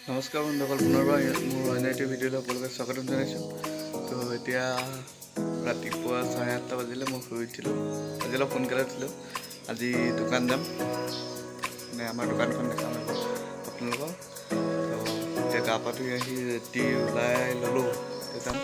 নমস্কাৰ বন্ধুসকল, পুনৰবাৰ মোৰ অন্য এটি ভিডিঅ'লৈ আপোনালোকক স্বাগতম জনাইছোঁ। তো এতিয়া ৰাতিপুৱা 8:30 বাজিলে, মই শুই উঠিলোঁ। আজি অলপ সোনকালে উঠিলোঁ। আজি দোকান যাম, মানে আমাৰ দোকানখন দেখাম আপোনালোকক। তো এতিয়া গা পা ধুই আহি ৰেডি ওলাই ল'লোঁ, এতিয়া যাম।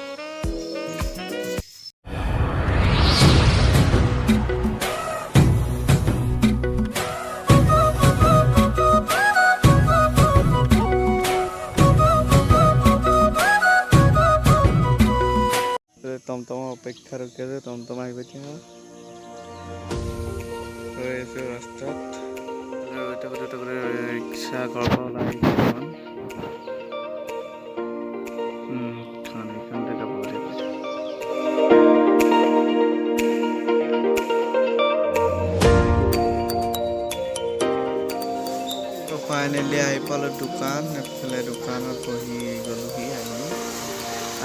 টমটমৰ অপেক্ষা ৰখি আছে, টমটম আহিব এতিয়া। ৰৈ আছো ৰাস্তাত, ৰিক্সা ঘৰৰ পৰা ওলাই এইখনতে যাব লাগিব। তো ফাইনেলি আহি পালোঁ দোকান। এফালে দোকানত বহি গ'লোহি।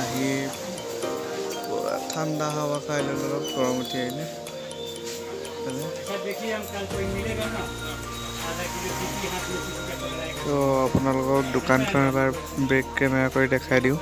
আহি ঠাণ্ডা হাৱা খাই ল'লোঁ, অলপ গৰম উঠি আহিলে। তো আপোনালোকক দোকানখন এবাৰ বেক কেমেৰা কৰি দেখাই দিওঁ।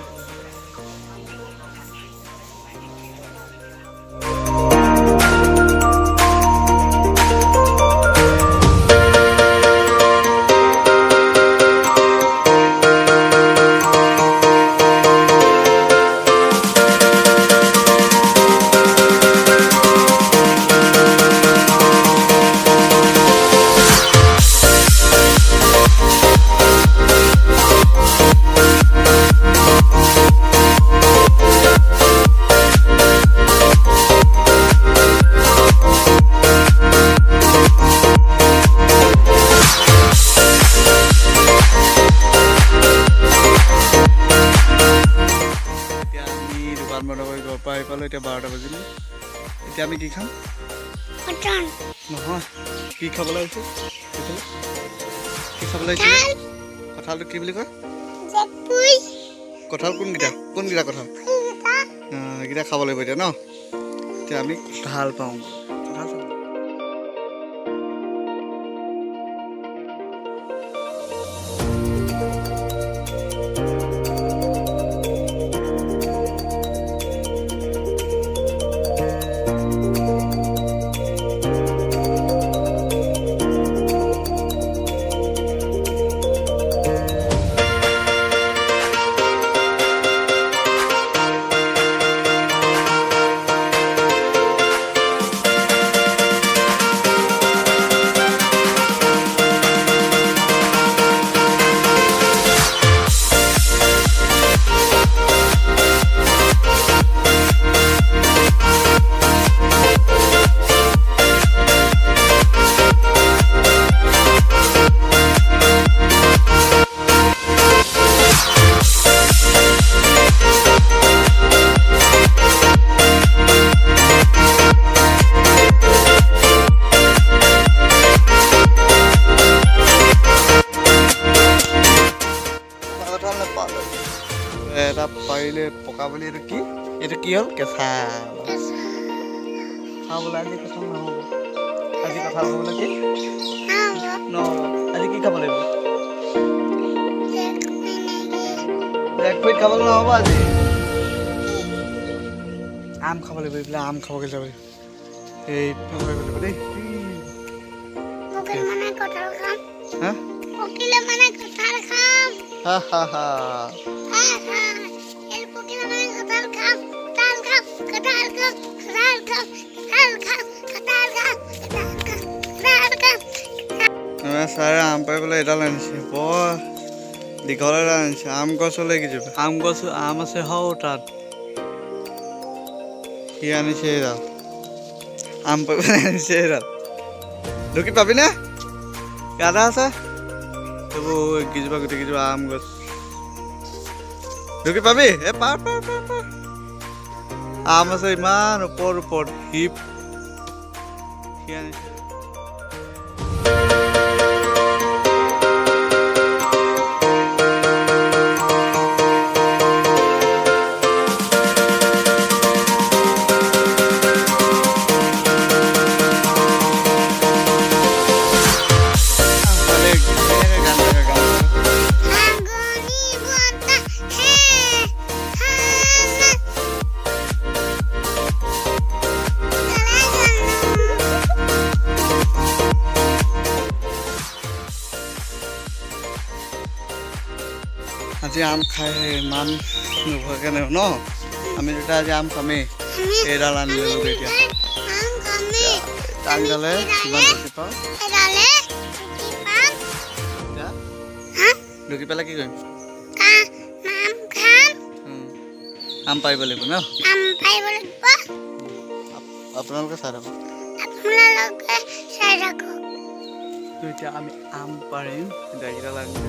আহি পালোঁ, এতিয়া 12টা বাজিলে। এতিয়া আমি কি খাম? নহয়, কি খাবলৈ আহিছোঁ? কি খাবলৈ আহিছোঁ? কঁঠালটো কি বুলি কয়? কঁঠাল কোনকেইটা কঁঠাল? এইকেইটা খাব লাগিব এতিয়া ন। এতিয়া আমি কঁঠাল পাওঁ। এটা পাৰিলে পকা বুলি। এইটো কি হ'ল? কেঁচা খাবলৈ। আজি কঁঠাল নহ'ব, আজি কঁঠাল খাবলৈ কি নহ'ব। আজি কি খাব লাগিব? খাবলৈ নহ'ব আজি। আম খাব লাগিব। এইবিলাক আম খাবগৈ যাব লাগিব। এই দেই। ছাৰে আম পাৰিবলৈ এডাল আনিছে, বৰ দীঘল এডাল আনিছে। আম গছলৈ কি যাবা? আম আছে হও তাত। সি আনিছে এডাল আম পাৰিবলৈ আনিছে এডাল। ঢুকি পাবিনে? গাধা আছে এইবোৰ। কেইজোপা গোটেই কেইজোপা আম গছ। ঢুকি পাবি? পাৰ। আম আছে ইমান ওপৰত হিপ। সি আনিছে। আজি আম খাই ইমান নোখোৱাকৈ নাই ন আমি দুটা আজি আম খামেই এইডাল আনি ল'লোঁ এতিয়া টাংডালে কিমান ঢুকি পাওঁ ঢুকি পেলাই কি কৰিম আম পাৰিব লাগিব ন আপোনালোকে চাই থাকক এতিয়া আমি আম পাৰিম গাড়ীডাল আনি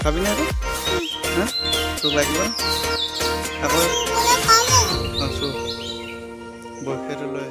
খাবি না হ্যাঁ তোক লাগিব আকৌ আছোঁ বৰফিয়াটো লৈ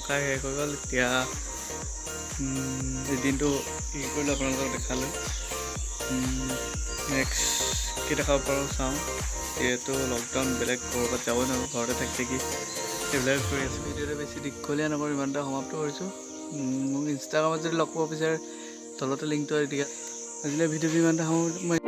খাই শেষ হৈ গ'ল এতিয়া এই দিনটো হেৰি কৰিলোঁ আপোনালোকক দেখালোঁ নেক্সট কি দেখাব পাৰোঁ চাওঁ যিহেতু লকডাউন বেলেগ ক'ৰবাত যাব নোৱাৰোঁ ঘৰতে থাকি থাকি সেইবিলাক কৰি আছোঁ ভিডিঅ'টো বেছি দীঘলীয়া নকৰি ইমানটা সমাপ্ত কৰিছোঁ মোক ইনষ্টাগ্ৰামত যদি লগ পাব বিচাৰে তলতে লিংকটো দিয়া আজিলৈ ভিডিঅ'টো ইমানটা সময়